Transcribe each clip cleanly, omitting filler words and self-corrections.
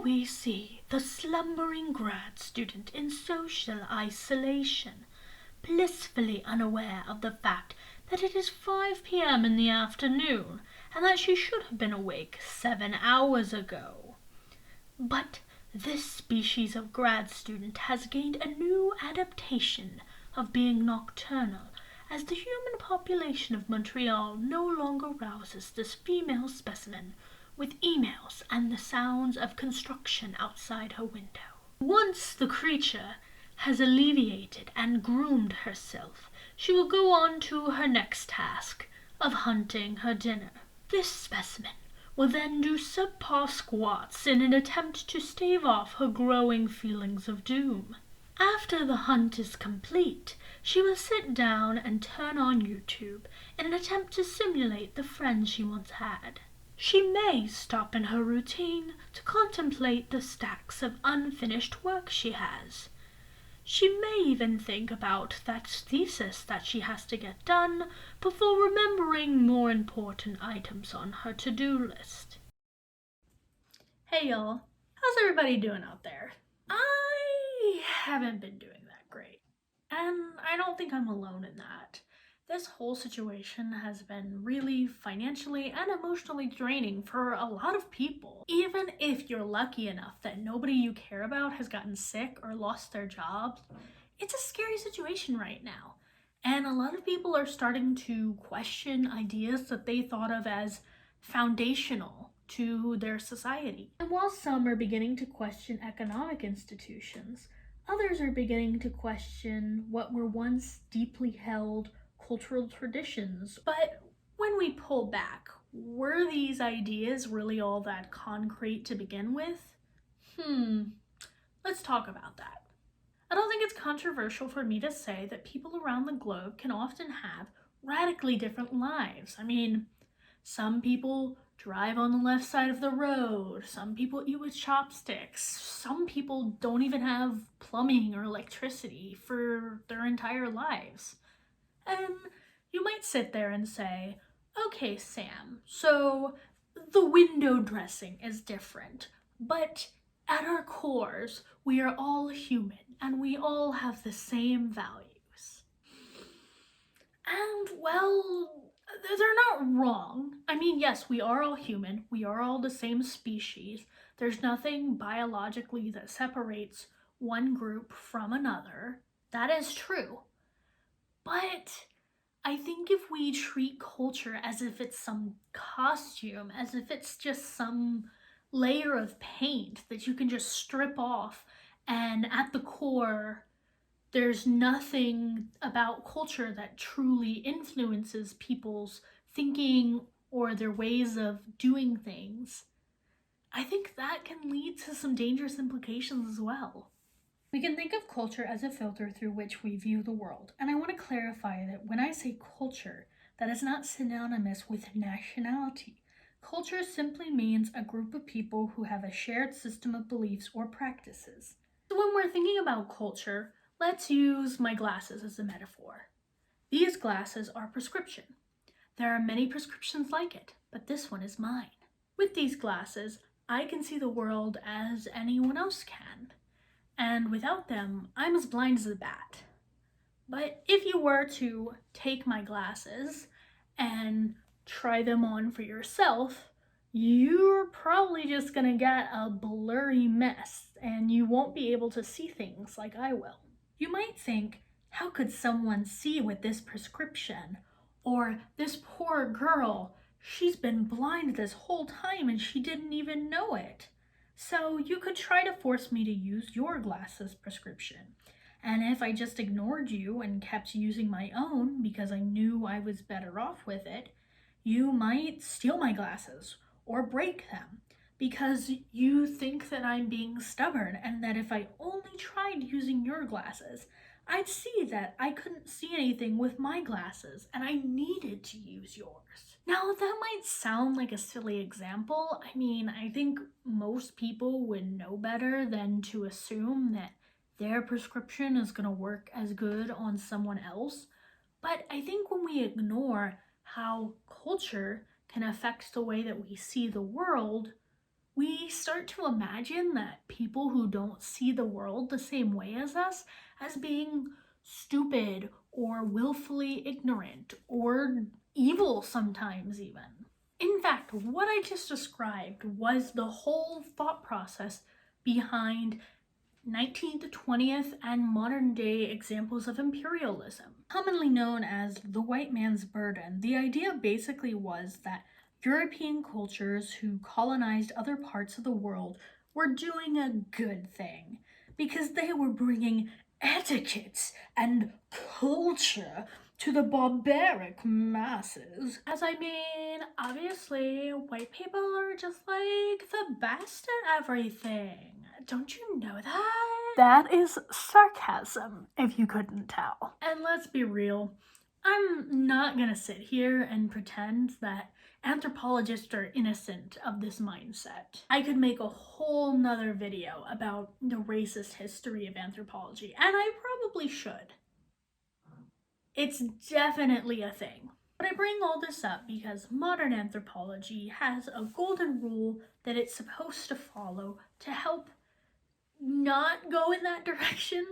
we see the slumbering grad student in social isolation, blissfully unaware of the fact that it is 5 p.m. in the afternoon and that she should have been awake 7 hours ago. But this species of grad student has gained a new adaptation of being nocturnal, as the human population of Montreal no longer rouses this female specimen with emails and the sounds of construction outside her window. Once the creature has alleviated and groomed herself, she will go on to her next task of hunting her dinner. This specimen will then do subpar squats in an attempt to stave off her growing feelings of doom. After the hunt is complete, she will sit down and turn on YouTube in an attempt to simulate the friends she once had. She may stop in her routine to contemplate the stacks of unfinished work she has. She may even think about that thesis that she has to get done before remembering more important items on her to-do list. Hey y'all, how's everybody doing out there? I haven't been doing that great, and I don't think I'm alone in that. This whole situation has been really financially and emotionally draining for a lot of people. Even if you're lucky enough that nobody you care about has gotten sick or lost their jobs, it's a scary situation right now. And a lot of people are starting to question ideas that they thought of as foundational to their society. And while some are beginning to question economic institutions, others are beginning to question what were once deeply held cultural traditions. But when we pull back, were these ideas really all that concrete to begin with? Let's talk about that. I don't think it's controversial for me to say that people around the globe can often have radically different lives. I mean, some people drive on the left side of the road, some people eat with chopsticks, some people don't even have plumbing or electricity for their entire lives. And you might sit there and say, okay, Sam, so the window dressing is different, but at our cores, we are all human and we all have the same values. And well, they're not wrong. I mean, yes, we are all human. We are all the same species. There's nothing biologically that separates one group from another. That is true. But I think if we treat culture as if it's some costume, as if it's just some layer of paint that you can just strip off, and at the core, there's nothing about culture that truly influences people's thinking or their ways of doing things, I think that can lead to some dangerous implications as well. We can think of culture as a filter through which we view the world, and I want to clarify that when I say culture, that is not synonymous with nationality. Culture simply means a group of people who have a shared system of beliefs or practices. So when we're thinking about culture, let's use my glasses as a metaphor. These glasses are prescription. There are many prescriptions like it, but this one is mine. With these glasses, I can see the world as anyone else can. And without them, I'm as blind as a bat. But if you were to take my glasses and try them on for yourself, you're probably just gonna get a blurry mess and you won't be able to see things like I will. You might think, how could someone see with this prescription? Or this poor girl, she's been blind this whole time and she didn't even know it. So you could try to force me to use your glasses prescription. And if I just ignored you and kept using my own because I knew I was better off with it, you might steal my glasses or break them because you think that I'm being stubborn and that if I only tried using your glasses, I'd see that I couldn't see anything with my glasses and I needed to use yours. Now, that might sound like a silly example. I mean, I think most people would know better than to assume that their prescription is going to work as good on someone else. But I think when we ignore how culture can affect the way that we see the world, we start to imagine that people who don't see the world the same way as us as being stupid or willfully ignorant or evil sometimes even. In fact, what I just described was the whole thought process behind 19th, 20th, and modern day examples of imperialism. Commonly known as the white man's burden, the idea basically was that European cultures who colonized other parts of the world were doing a good thing because they were bringing etiquette and culture to the barbaric masses. As I mean, obviously, white people are just like the best at everything. Don't you know that? That is sarcasm, if you couldn't tell. And let's be real, I'm not gonna sit here and pretend that anthropologists are innocent of this mindset. I could make a whole nother video about the racist history of anthropology, and I probably should. It's definitely a thing. But I bring all this up because modern anthropology has a golden rule that it's supposed to follow to help not go in that direction.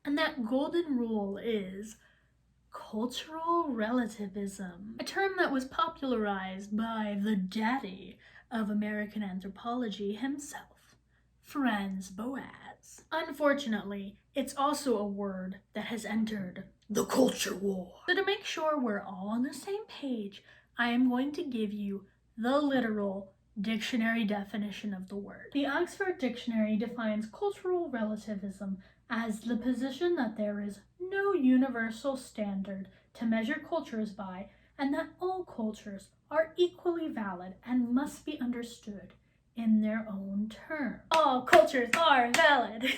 And that golden rule is cultural relativism, a term that was popularized by the daddy of American anthropology himself, Franz Boas. Unfortunately, it's also a word that has entered the culture war. So to make sure we're all on the same page, I am going to give you the literal dictionary definition of the word. The Oxford Dictionary defines cultural relativism as the position that there is no universal standard to measure cultures by, and that all cultures are equally valid and must be understood in their own terms. All cultures are valid.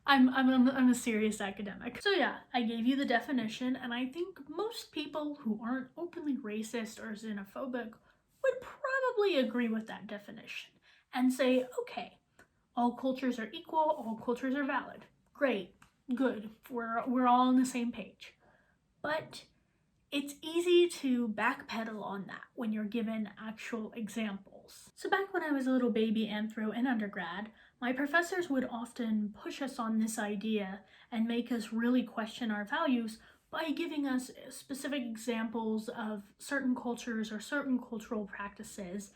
I'm a serious academic. So yeah, I gave you the definition, and I think most people who aren't openly racist or xenophobic would probably agree with that definition and say, okay, all cultures are equal, all cultures are valid. Great, good, we're all on the same page. But it's easy to backpedal on that when you're given actual examples. So back when I was a little baby anthro in undergrad, my professors would often push us on this idea and make us really question our values by giving us specific examples of certain cultures or certain cultural practices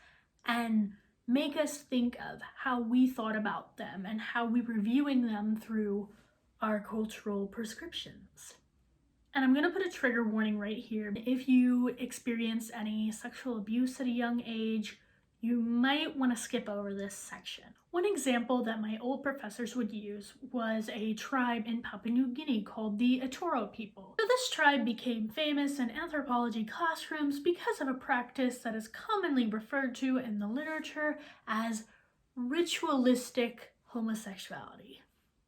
and make us think of how we thought about them and how we were viewing them through our cultural prescriptions. And I'm gonna put a trigger warning right here. If you experience any sexual abuse at a young age, you might want to skip over this section. One example that my old professors would use was a tribe in Papua New Guinea called the Atoro people. So this tribe became famous in anthropology classrooms because of a practice that is commonly referred to in the literature as ritualistic homosexuality.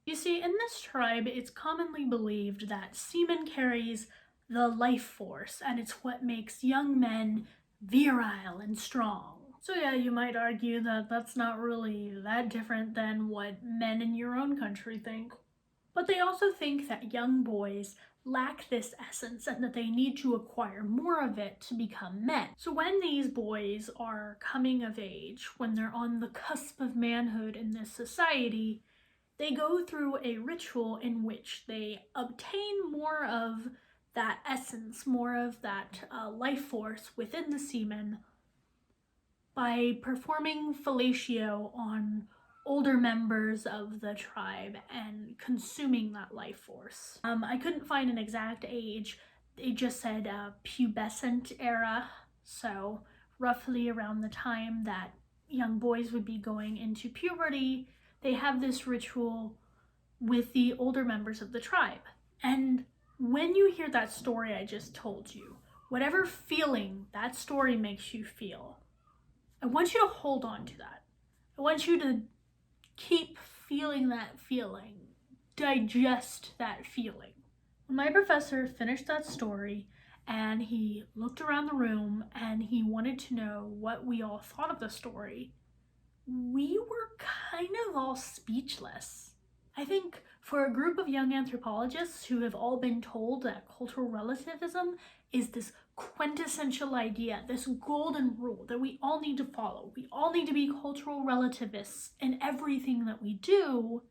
You see, in this tribe, it's commonly believed that semen carries the life force, and it's what makes young men virile and strong. So yeah, you might argue that that's not really that different than what men in your own country think. But they also think that young boys lack this essence and that they need to acquire more of it to become men. So when these boys are coming of age, when they're on the cusp of manhood in this society, they go through a ritual in which they obtain more of that essence, more of that life force within the semen by performing fellatio on older members of the tribe and consuming that life force. I couldn't find an exact age. It just said pubescent era, so roughly around the time that young boys would be going into puberty, they have this ritual with the older members of the tribe. And when you hear that story I just told you, whatever feeling that story makes you feel, I want you to hold on to that. I want you to keep feeling that feeling, digest that feeling. When my professor finished that story and he looked around the room and he wanted to know what we all thought of the story, we were kind of all speechless. I think for a group of young anthropologists who have all been told that cultural relativism is this quintessential idea, this golden rule that we all need to follow. We all need to be cultural relativists in everything that we do.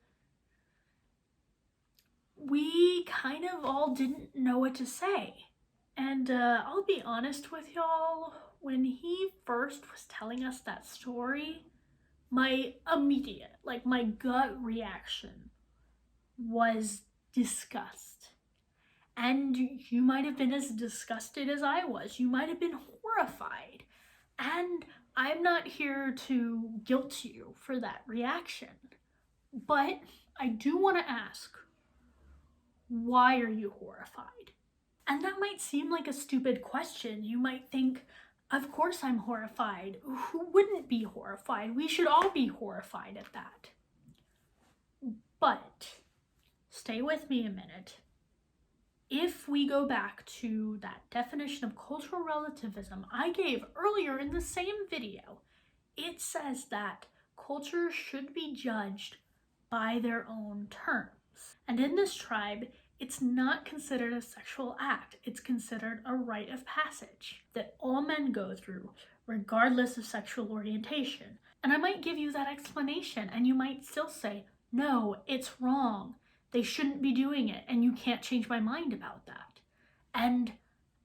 We kind of all didn't know what to say. And I'll be honest with y'all, when he first was telling us that story, my immediate, like my gut reaction was disgust. And you might have been as disgusted as I was. You might have been horrified. And I'm not here to guilt you for that reaction. But I do want to ask, why are you horrified? And that might seem like a stupid question. You might think, of course I'm horrified. Who wouldn't be horrified? We should all be horrified at that. But stay with me a minute. If we go back to that definition of cultural relativism I gave earlier in the same video, it says that culture should be judged by their own terms. And in this tribe, it's not considered a sexual act. It's considered a rite of passage that all men go through, regardless of sexual orientation. And I might give you that explanation, and you might still say, no, it's wrong. They shouldn't be doing it, and you can't change my mind about that. And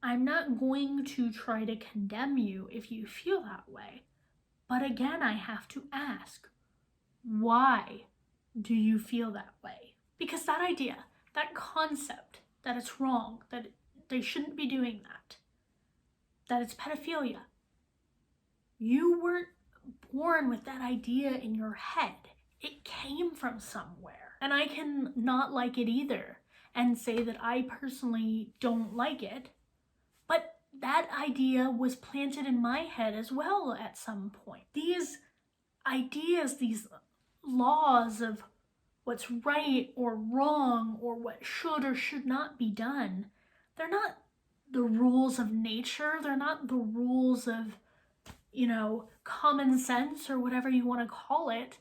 I'm not going to try to condemn you if you feel that way. But again, I have to ask, why do you feel that way? Because that idea, that concept that it's wrong, that they shouldn't be doing that it's pedophilia, you weren't born with that idea in your head. It came from somewhere. And I can not like it either and say that I personally don't like it, but that idea was planted in my head as well at some point. These ideas, these laws of what's right or wrong or what should or should not be done, they're not the rules of nature. They're not the rules of, common sense or whatever you want to call it.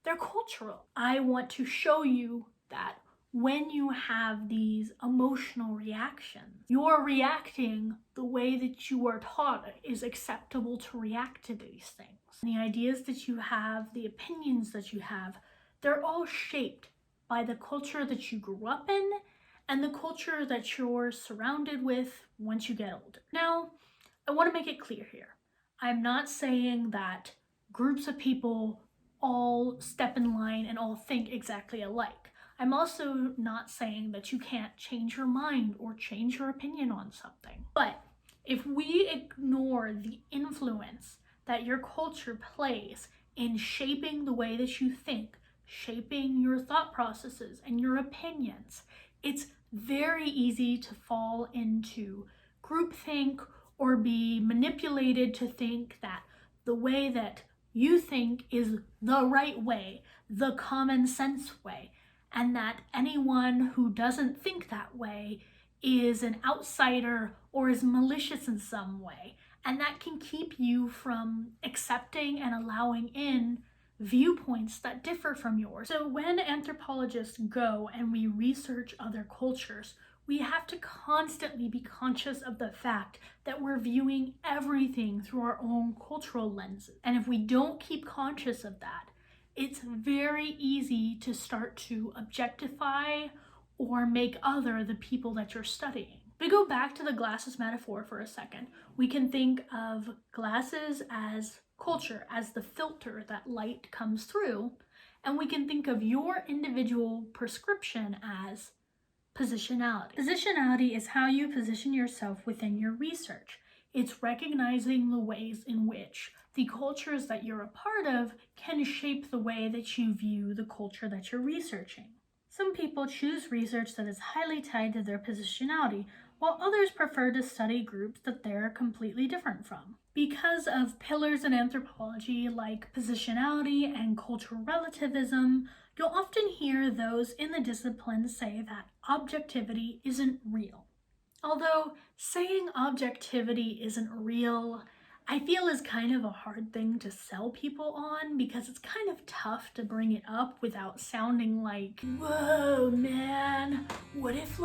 They're cultural. I want to show you that when you have these emotional reactions, you're reacting the way that you are taught is acceptable to react to these things. The ideas that you have, the opinions that you have, they're all shaped by the culture that you grew up in and the culture that you're surrounded with once you get older. Now, I want to make it clear here. I'm not saying that groups of people all step in line and all think exactly alike. I'm also not saying that you can't change your mind or change your opinion on something. But if we ignore the influence that your culture plays in shaping the way that you think, shaping your thought processes and your opinions, it's very easy to fall into groupthink or be manipulated to think that the way that you think is the right way, the common sense way, and that anyone who doesn't think that way is an outsider or is malicious in some way. And that can keep you from accepting and allowing in viewpoints that differ from yours. So when anthropologists go and we research other cultures, we have to constantly be conscious of the fact that we're viewing everything through our own cultural lenses. And if we don't keep conscious of that, it's very easy to start to objectify or make other the people that you're studying. If we go back to the glasses metaphor for a second, we can think of glasses as culture, as the filter that light comes through, and we can think of your individual prescription as positionality. Positionality is how you position yourself within your research. It's recognizing the ways in which the cultures that you're a part of can shape the way that you view the culture that you're researching. Some people choose research that is highly tied to their positionality, while others prefer to study groups that they're completely different from. Because of pillars in anthropology like positionality and cultural relativism, you'll often hear those in the discipline say that objectivity isn't real. Although saying objectivity isn't real, I feel is kind of a hard thing to sell people on because it's kind of tough to bring it up without sounding like, whoa man, what if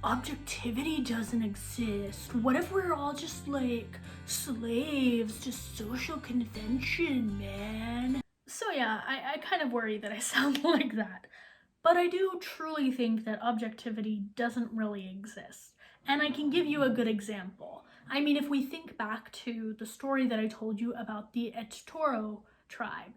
objectivity doesn't exist? What if we're all just like slaves to social convention, man? So yeah, I kind of worry that I sound like that. But I do truly think that objectivity doesn't really exist. And I can give you a good example. I mean, if we think back to the story that I told you about the Etoro tribe,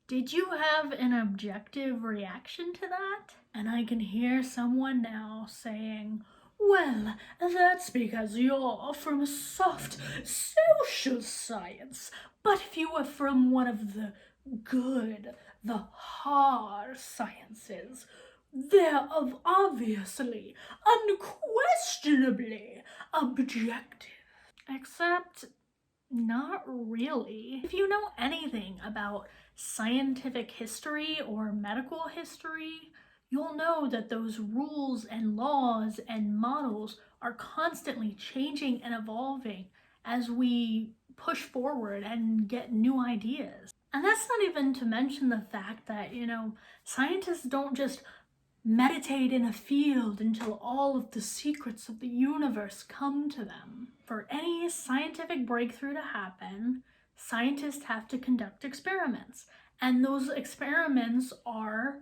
did you have an objective reaction to that? And I can hear someone now saying, well, that's because you're from a soft social science. But if you were from one of the good, the hard sciences, they're obviously, unquestionably objective. Except not really. If you know anything about scientific history or medical history, you'll know that those rules and laws and models are constantly changing and evolving as we push forward and get new ideas. And that's not even to mention the fact that, scientists don't just meditate in a field until all of the secrets of the universe come to them. For any scientific breakthrough to happen, scientists have to conduct experiments. And those experiments are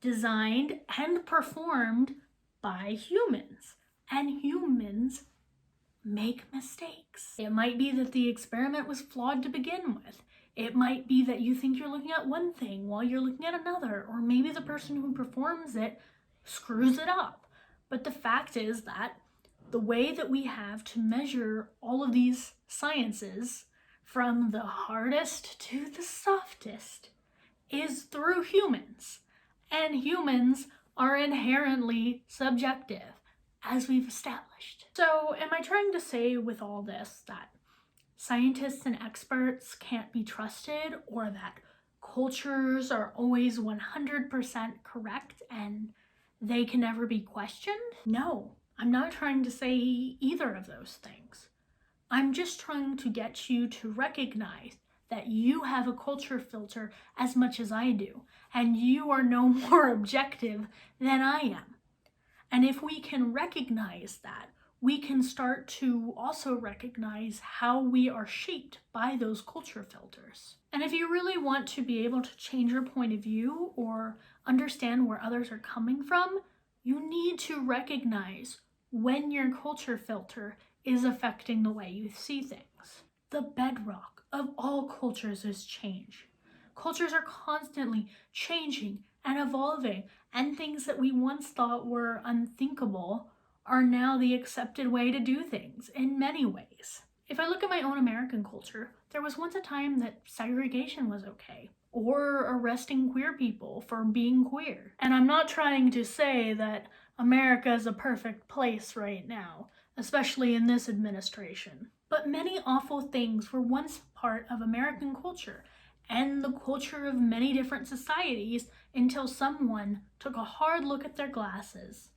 designed and performed by humans. And humans make mistakes. It might be that the experiment was flawed to begin with. It might be that you think you're looking at one thing while you're looking at another, or maybe the person who performs it screws it up. But the fact is that the way that we have to measure all of these sciences, from the hardest to the softest, is through humans. And humans are inherently subjective, as we've established. So, am I trying to say with all this that scientists and experts can't be trusted, or that cultures are always 100% correct and they can never be questioned? No, I'm not trying to say either of those things. I'm just trying to get you to recognize that you have a culture filter as much as I do, and you are no more objective than I am. And if we can recognize that, we can start to also recognize how we are shaped by those culture filters. And if you really want to be able to change your point of view or understand where others are coming from, you need to recognize when your culture filter is affecting the way you see things. The bedrock of all cultures is change. Cultures are constantly changing and evolving, and things that we once thought were unthinkable are now the accepted way to do things in many ways. If I look at my own American culture, there was once a time that segregation was okay, or arresting queer people for being queer. And I'm not trying to say that America is a perfect place right now, especially in this administration. But many awful things were once part of American culture and the culture of many different societies until someone took a hard look at their glasses,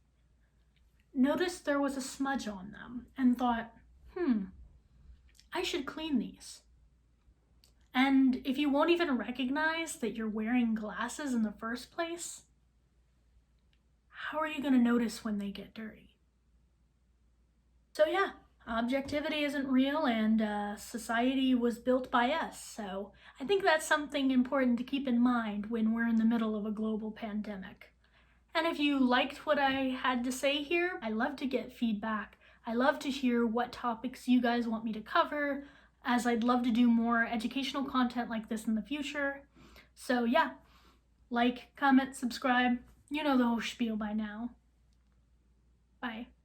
noticed there was a smudge on them, and thought, I should clean these. And if you won't even recognize that you're wearing glasses in the first place, how are you going to notice when they get dirty? So yeah, objectivity isn't real, and society was built by us. So I think that's something important to keep in mind when we're in the middle of a global pandemic. And if you liked what I had to say here, I love to get feedback. I love to hear what topics you guys want me to cover, as I'd love to do more educational content like this in the future. So yeah, like, comment, subscribe. You know the whole spiel by now. Bye.